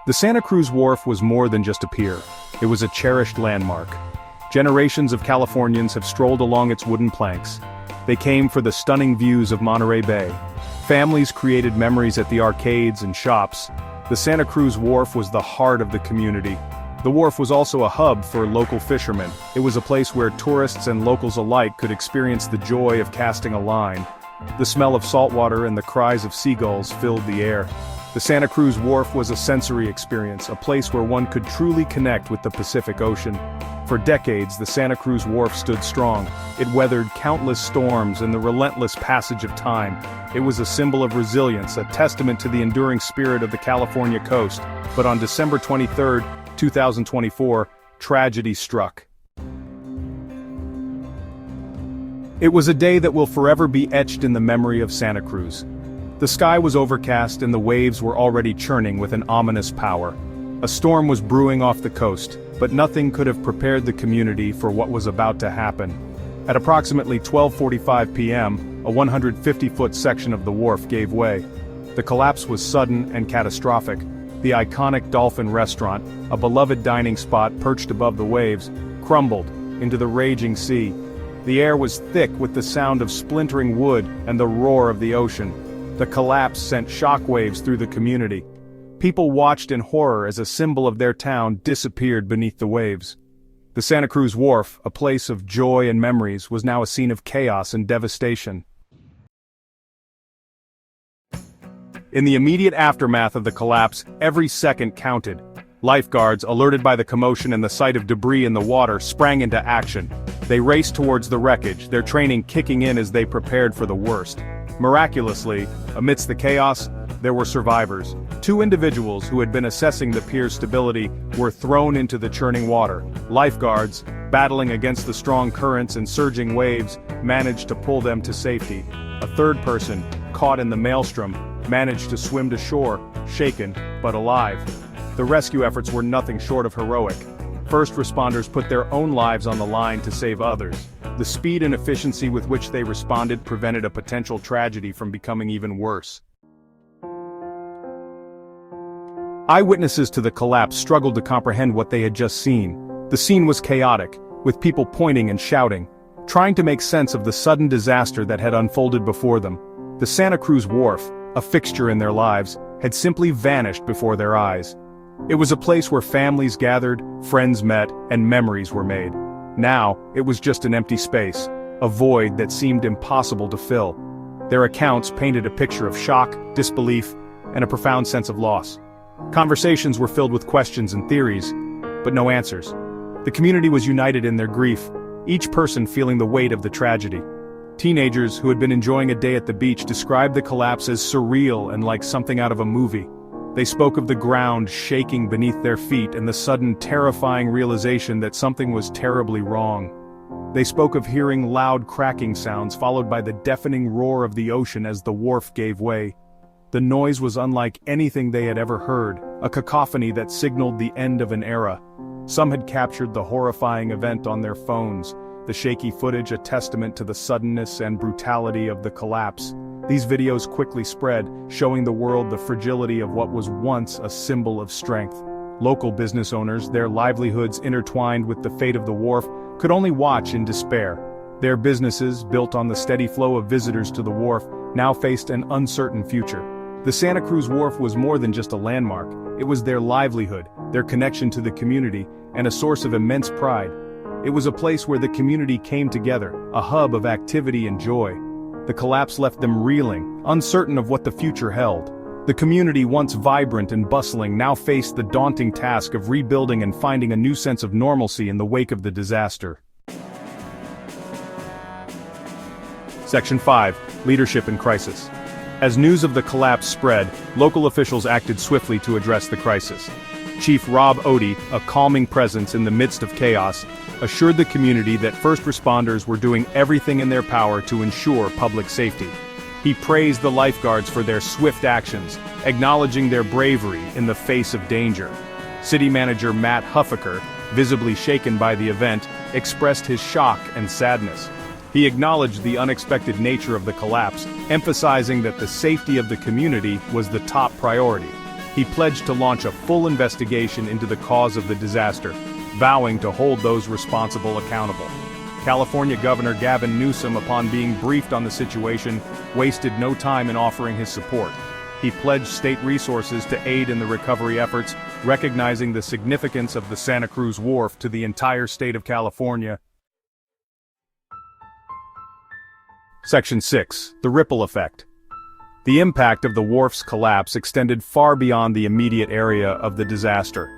The Santa Cruz Wharf was more than just a pier. It was a cherished landmark. Generations of Californians have strolled along its wooden planks. They came for the stunning views of Monterey Bay. Families created memories at the arcades and shops. The Santa Cruz Wharf was the heart of the community. The wharf was also a hub for local fishermen. It was a place where tourists and locals alike could experience the joy of casting a line. The smell of saltwater and the cries of seagulls filled the air. The Santa Cruz Wharf was a sensory experience, a place where one could truly connect with the Pacific Ocean. For decades, the Santa Cruz Wharf stood strong. It weathered countless storms and the relentless passage of time. It was a symbol of resilience, a testament to the enduring spirit of the California coast. But on December 23, 2024, tragedy struck. It was a day that will forever be etched in the memory of Santa Cruz. The sky was overcast and the waves were already churning with an ominous power. A storm was brewing off the coast, but nothing could have prepared the community for what was about to happen. At approximately 12:45 p.m., a 150-foot section of the wharf gave way. The collapse was sudden and catastrophic. The iconic Dolphin restaurant, a beloved dining spot perched above the waves, crumbled into the raging sea. The air was thick with the sound of splintering wood and the roar of the ocean. The collapse sent shockwaves through the community. People watched in horror as a symbol of their town disappeared beneath the waves. The Santa Cruz Wharf, a place of joy and memories, was now a scene of chaos and devastation. In the immediate aftermath of the collapse, every second counted. Lifeguards, alerted by the commotion and the sight of debris in the water, sprang into action. They raced towards the wreckage, their training kicking in as they prepared for the worst. Miraculously, amidst the chaos, there were survivors. Two individuals who had been assessing the pier's stability were thrown into the churning water. Lifeguards, battling against the strong currents and surging waves, managed to pull them to safety. A third person, caught in the maelstrom, managed to swim to shore, shaken, but alive. The rescue efforts were nothing short of heroic. First responders put their own lives on the line to save others. The speed and efficiency with which they responded prevented a potential tragedy from becoming even worse. Eyewitnesses to the collapse struggled to comprehend what they had just seen. The scene was chaotic, with people pointing and shouting, trying to make sense of the sudden disaster that had unfolded before them. The Santa Cruz Wharf, a fixture in their lives, had simply vanished before their eyes. It was a place where families gathered, friends met, and memories were made. Now, it was just an empty space, a void that seemed impossible to fill. Their accounts painted a picture of shock, disbelief, and a profound sense of loss. Conversations were filled with questions and theories, but no answers. The community was united in their grief, each person feeling the weight of the tragedy. Teenagers who had been enjoying a day at the beach described the collapse as surreal and like something out of a movie. They spoke of the ground shaking beneath their feet and the sudden terrifying realization that something was terribly wrong. They spoke of hearing loud cracking sounds followed by the deafening roar of the ocean as the wharf gave way. The noise was unlike anything they had ever heard, a cacophony that signaled the end of an era. Some had captured the horrifying event on their phones, the shaky footage a testament to the suddenness and brutality of the collapse. These videos quickly spread, showing the world the fragility of what was once a symbol of strength. Local business owners, their livelihoods intertwined with the fate of the wharf, could only watch in despair. Their businesses, built on the steady flow of visitors to the wharf, now faced an uncertain future. The Santa Cruz Wharf was more than just a landmark. It was their livelihood, their connection to the community, and a source of immense pride. It was a place where the community came together, a hub of activity and joy. The collapse left them reeling, uncertain of what the future held. The community, once vibrant and bustling, now faced the daunting task of rebuilding and finding a new sense of normalcy in the wake of the disaster. Section 5. Leadership in Crisis. As news of the collapse spread, local officials acted swiftly to address the crisis. Chief Rob Odie, a calming presence in the midst of chaos, assured the community that first responders were doing everything in their power to ensure public safety. He praised the lifeguards for their swift actions, acknowledging their bravery in the face of danger. City Manager Matt Huffaker, visibly shaken by the event, expressed his shock and sadness. He acknowledged the unexpected nature of the collapse, emphasizing that the safety of the community was the top priority. He pledged to launch a full investigation into the cause of the disaster, vowing to hold those responsible accountable. California Governor Gavin Newsom, upon being briefed on the situation, wasted no time in offering his support. He pledged state resources to aid in the recovery efforts, recognizing the significance of the Santa Cruz Wharf to the entire state of California. Section 6. The Ripple Effect. The impact of the wharf's collapse extended far beyond the immediate area of the disaster.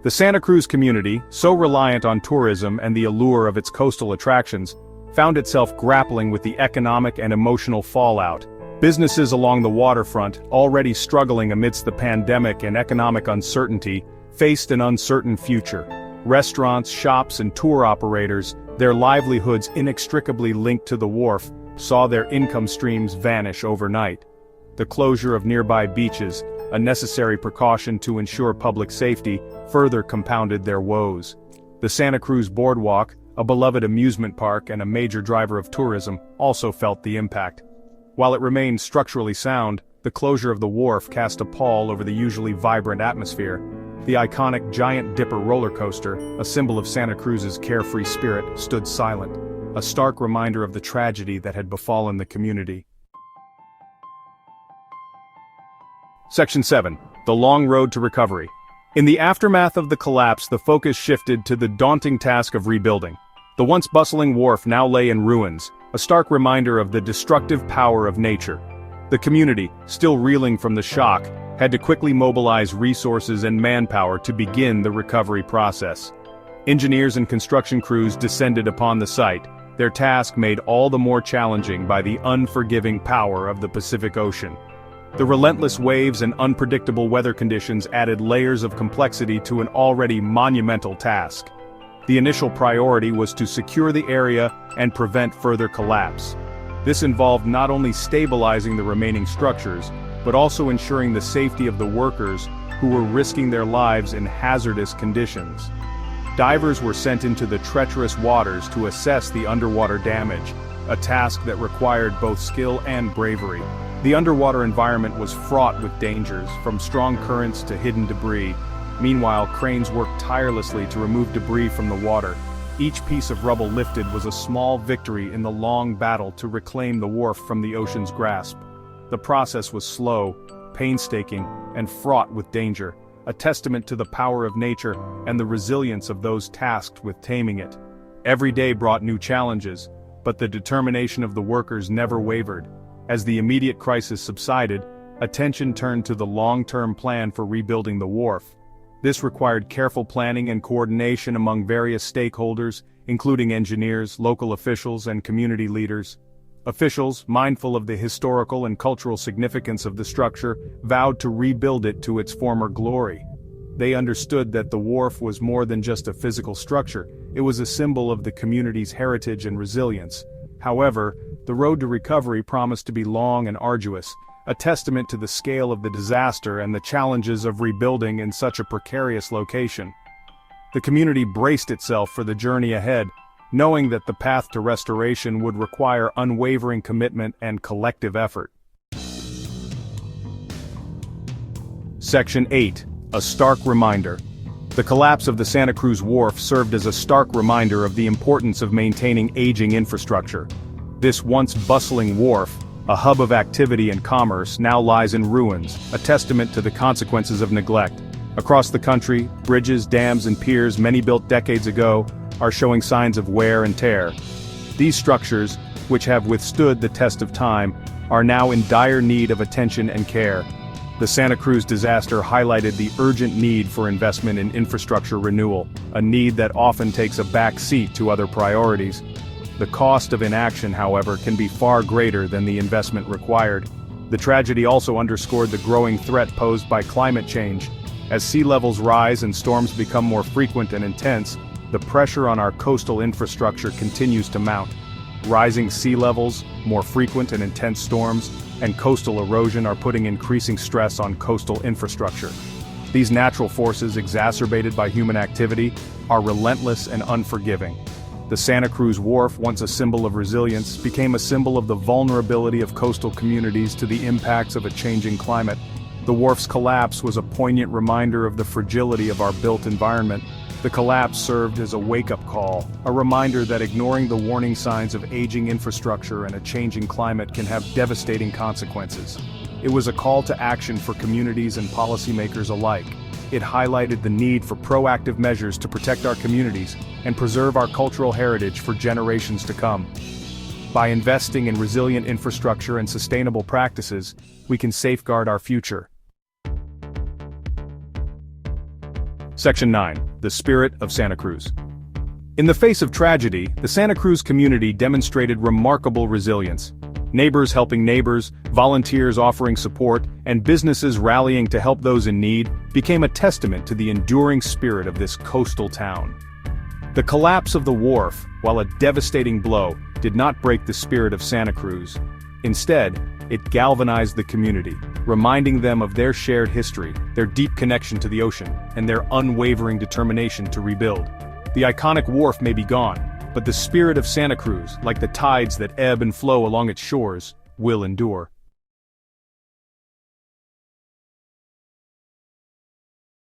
The Santa Cruz community, so reliant on tourism and the allure of its coastal attractions, found itself grappling with the economic and emotional fallout. Businesses along the waterfront, already struggling amidst the pandemic and economic uncertainty, faced an uncertain future. Restaurants, shops, and tour operators, their livelihoods inextricably linked to the wharf, saw their income streams vanish overnight. The closure of nearby beaches, a necessary precaution to ensure public safety, further compounded their woes. The Santa Cruz Boardwalk, a beloved amusement park and a major driver of tourism, also felt the impact. While it remained structurally sound, the closure of the wharf cast a pall over the usually vibrant atmosphere. The iconic Giant Dipper roller coaster, a symbol of Santa Cruz's carefree spirit, stood silent, a stark reminder of the tragedy that had befallen the community. Section 7. The Long Road to Recovery. In the aftermath of the collapse, the focus shifted to the daunting task of rebuilding. The once bustling wharf now lay in ruins, a stark reminder of the destructive power of nature. The community, still reeling from the shock, had to quickly mobilize resources and manpower to begin the recovery process. Engineers and construction crews descended upon the site, their task made all the more challenging by the unforgiving power of the Pacific Ocean. The relentless waves and unpredictable weather conditions added layers of complexity to an already monumental task. The initial priority was to secure the area and prevent further collapse. This involved not only stabilizing the remaining structures, but also ensuring the safety of the workers who were risking their lives in hazardous conditions. Divers were sent into the treacherous waters to assess the underwater damage, a task that required both skill and bravery. The underwater environment was fraught with dangers, from strong currents to hidden debris. Meanwhile, cranes worked tirelessly to remove debris from the water. Each piece of rubble lifted was a small victory in the long battle to reclaim the wharf from the ocean's grasp. The process was slow, painstaking, and fraught with danger, a testament to the power of nature and the resilience of those tasked with taming it. Every day brought new challenges, but the determination of the workers never wavered. As the immediate crisis subsided, attention turned to the long-term plan for rebuilding the wharf. This required careful planning and coordination among various stakeholders, including engineers, local officials, and community leaders. Officials, mindful of the historical and cultural significance of the structure, vowed to rebuild it to its former glory. They understood that the wharf was more than just a physical structure, it was a symbol of the community's heritage and resilience. However, the road to recovery promised to be long and arduous, a testament to the scale of the disaster and the challenges of rebuilding in such a precarious location. The community braced itself for the journey ahead, knowing that the path to restoration would require unwavering commitment and collective effort. Section 8. A stark reminder. The collapse of the Santa Cruz Wharf served as a stark reminder of the importance of maintaining aging infrastructure. This once bustling wharf, a hub of activity and commerce, now lies in ruins, a testament to the consequences of neglect. Across the country, bridges, dams, and piers, many built decades ago, are showing signs of wear and tear. These structures, which have withstood the test of time, are now in dire need of attention and care. The Santa Cruz disaster highlighted the urgent need for investment in infrastructure renewal, a need that often takes a back seat to other priorities. The cost of inaction, however, can be far greater than the investment required. The tragedy also underscored the growing threat posed by climate change. As sea levels rise and storms become more frequent and intense, the pressure on our coastal infrastructure continues to mount. Rising sea levels, more frequent and intense storms, and coastal erosion are putting increasing stress on coastal infrastructure. These natural forces, exacerbated by human activity, are relentless and unforgiving. The Santa Cruz Wharf, once a symbol of resilience, became a symbol of the vulnerability of coastal communities to the impacts of a changing climate. The wharf's collapse was a poignant reminder of the fragility of our built environment. The collapse served as a wake-up call, a reminder that ignoring the warning signs of aging infrastructure and a changing climate can have devastating consequences. It was a call to action for communities and policymakers alike. It highlighted the need for proactive measures to protect our communities and preserve our cultural heritage for generations to come. By investing in resilient infrastructure and sustainable practices, we can safeguard our future. Section 9. The Spirit of Santa Cruz. In the face of tragedy, the Santa Cruz community demonstrated remarkable resilience. Neighbors helping neighbors, volunteers offering support, and businesses rallying to help those in need became a testament to the enduring spirit of this coastal town. The collapse of the wharf, while a devastating blow, did not break the spirit of Santa Cruz. Instead, it galvanized the community, reminding them of their shared history, their deep connection to the ocean, and their unwavering determination to rebuild. The iconic wharf may be gone, but the spirit of Santa Cruz, like the tides that ebb and flow along its shores, will endure.